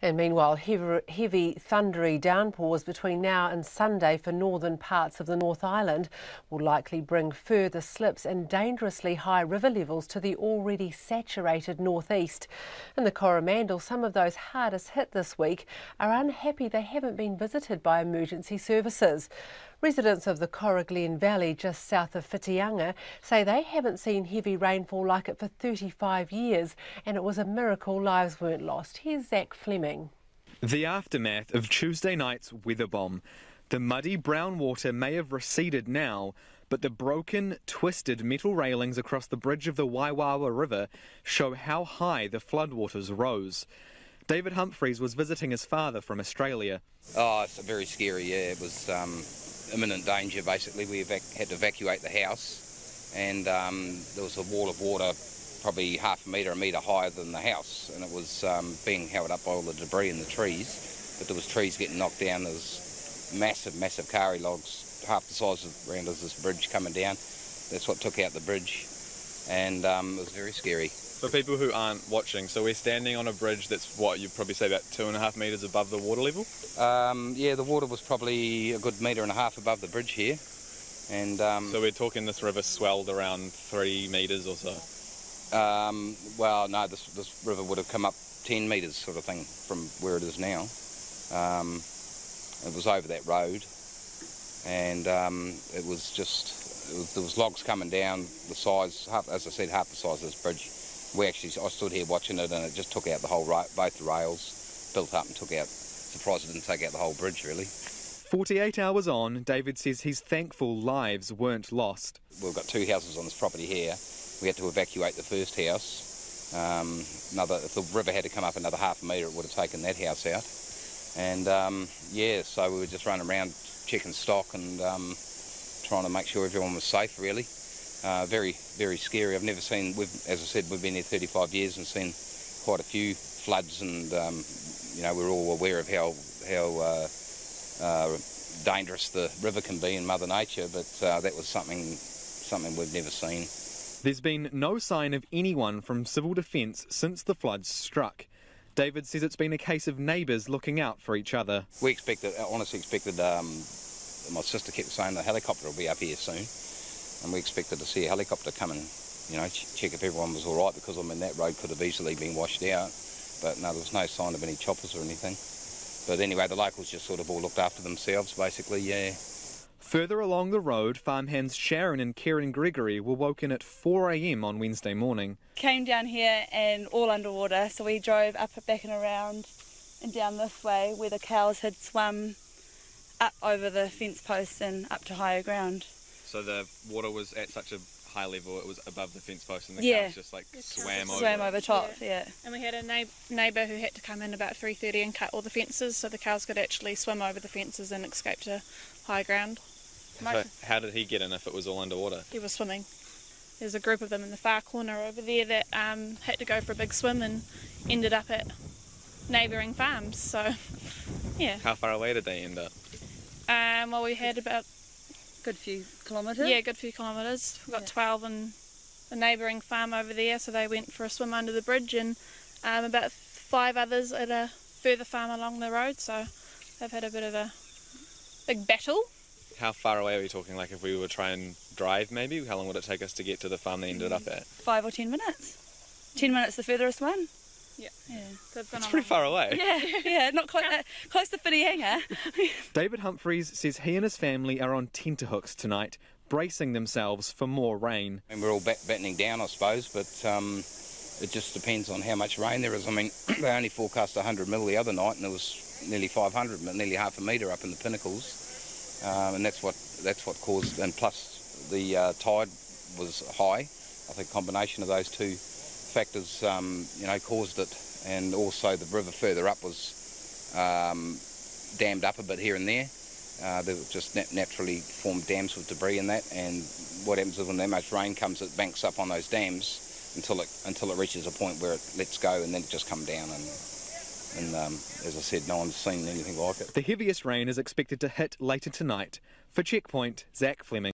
And meanwhile, heavy thundery downpours between now and Sunday for northern parts of the North Island will likely bring further slips and dangerously high river levels to the already saturated northeast. In the Coromandel, some of those hardest hit this week are unhappy they haven't been visited by emergency services. Residents of the Coroglen Valley just south of Whitianga say they haven't seen heavy rainfall like it for 35 years and it was a miracle lives weren't lost. Here's Zach Fleming. The aftermath of Tuesday night's weather bomb. The muddy brown water may have receded now, but the broken, twisted metal railings across the bridge of the Waiwawa River show how high the floodwaters rose. David Humphreys was visiting his father from Australia. Oh, it's very scary, yeah. It was imminent danger, basically. We had to evacuate the house, and there was a wall of water probably half a metre higher than the house, and it was being held up by all the debris and the trees. But there was trees getting knocked down. There was massive kauri logs, half the size of around as this bridge coming down. That's what took out the bridge, and it was very scary. For people who aren't watching, so we're standing on a bridge that's what you'd probably say about 2.5 metres above the water level? Yeah, the water was probably a good 1.5 metres above the bridge here. And so we're talking this river swelled around 3 metres or so? Well, no, this river would have come up 10 metres sort of thing from where it is now. It was over that road, and it was just, there was logs coming down the size, as I said, half the size of this bridge. I stood here watching it, and it just took out the whole both the rails, built up and took out. Surprised it didn't take out the whole bridge, really. 48 hours on, David says he's thankful lives weren't lost. We've got 2 houses on this property here. We had to evacuate the first house. If the river had to come up another half a metre, it would have taken that house out. And yeah, so we were just running around checking stock and trying to make sure everyone was safe, really. Very scary. I've never seen, as I said, we've been here 35 years and seen quite a few floods, and you know, we're all aware of how dangerous the river can be in Mother Nature, but that was something we've never seen. There's been no sign of anyone from Civil Defence since the floods struck. David says it's been a case of neighbours looking out for each other. We honestly expected, my sister kept saying the helicopter will be up here soon, and we expected to see a helicopter come and, you know, check if everyone was all right, because I mean that road could have easily been washed out. But no, there was no sign of any choppers or anything. But anyway, the locals just sort of all looked after themselves, basically, yeah. Further along the road, farmhands Sharon and Karen Gregory were woken at 4 a.m. on Wednesday morning. Came down here and all underwater, so we drove up, back and around and down this way where the cows had swum up over the fence posts and up to higher ground. So the water was at such a high level, it was above the fence post, and the cows just like swam over top, yeah. And we had a neighbour who had to come in about 3:30 and cut all the fences, so the cows could actually swim over the fences and escape to high ground. So how did he get in if it was all underwater? He was swimming. There's a group of them in the far corner over there that had to go for a big swim and ended up at neighbouring farms, so yeah. How far away did they end up? Well, we had about good few kilometres? Yeah, good few kilometres. We've got 12 in a neighbouring farm over there, so they went for a swim under the bridge, and about 5 others at a further farm along the road, so they've had a bit of a big battle. How far away are we talking? Like if we were trying and drive maybe, how long would it take us to get to the farm they ended up at? 5 or 10 minutes. 10 minutes the furthest one. Yeah. It's pretty far away. Yeah, not quite that close to Whitianga. David Humphreys says he and his family are on tenterhooks tonight, bracing themselves for more rain. And we're all battening down, I suppose, but it just depends on how much rain there is. I mean, they only forecast 100 mil the other night, and there was nearly 500, nearly half a metre up in the pinnacles. And that's what caused, and plus the tide was high. I think a combination of those two factors, you know, caused it, and also the river further up was dammed up a bit here and there. There were just naturally formed dams with debris in that, and what happens is when that much rain comes, it banks up on those dams until it reaches a point where it lets go, and then it just comes down. And as I said, no one's seen anything like it. The heaviest rain is expected to hit later tonight. For Checkpoint, Zach Fleming.